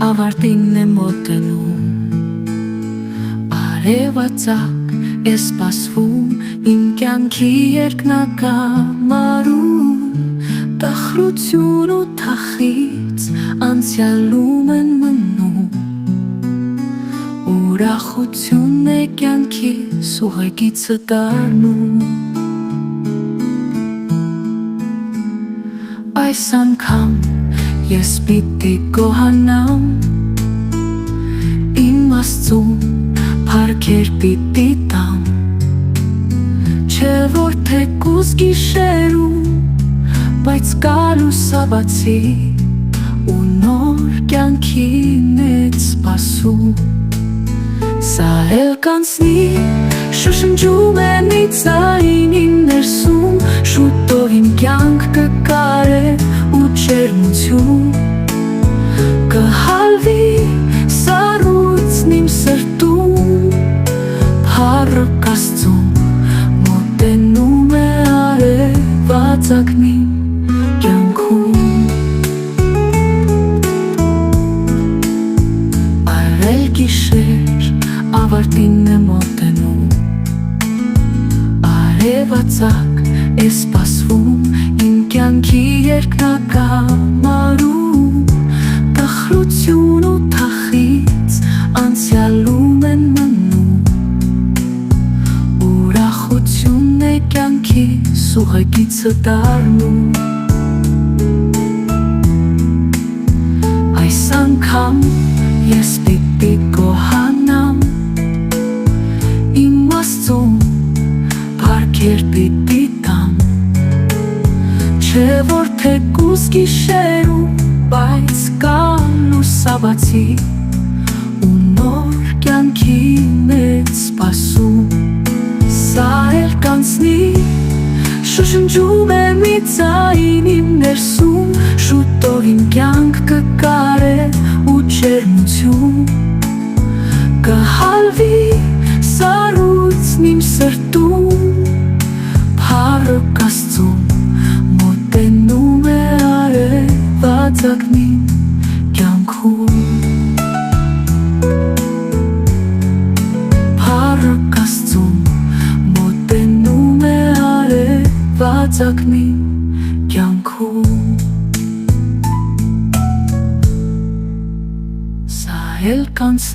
ավարտին է մոտենում, արևածագ է սպասվում իմ կյանքի երկնակամարում, տխրություն ու թախիծ անցյալում են մնում, ուրախությունն է կյանքիս ուղեկիցը դառնում։ Այս անգամ ես պիտի գոհանամ, իմ Աստծուն փառքեր պիտի տամ, չէ որ թեկուզ գիշերում, բայց կար լուսաբացի ու նոր կյանքին է սպասում։ Սա էլ կանցնի, շշնջում է մի ձայն իմ ներսում, շուտով իմ կյանք կկարե ու ջերմություն, կհալվի սառույցն իմ սրտում, փառք Աստծուն մոտենում է արևածագն իմ կյանքում։ Արել գիշեր ավարտին է մոտենում, արևածագ է սպասվում իմ կյանքի երկնակամարում, տխրություն ու թախիծ անցյալում են մնում, ուրախությունն է կյանքիս ուղեկիցը դառնում։ Այս անգամ ես պիտի գոհանամ, իմ Աստծուն փառքեր պիտի տամ, չէ որ թեկուզ գիշերում, բայց կա լուսաբացի ու նոր կյանքին է սպասում։ Սա էլ կանցնի, շշնջում է մի ձայն իմ ներսում, շուտով իմ կյանք կկարե ու ջերմություն, կհալվի սառույցն իմ սրտում, փառք Աստծուն մոտենում է արևածագն իմ կյանքում, փառք Աստծուն մոտենում է արևածագն իմ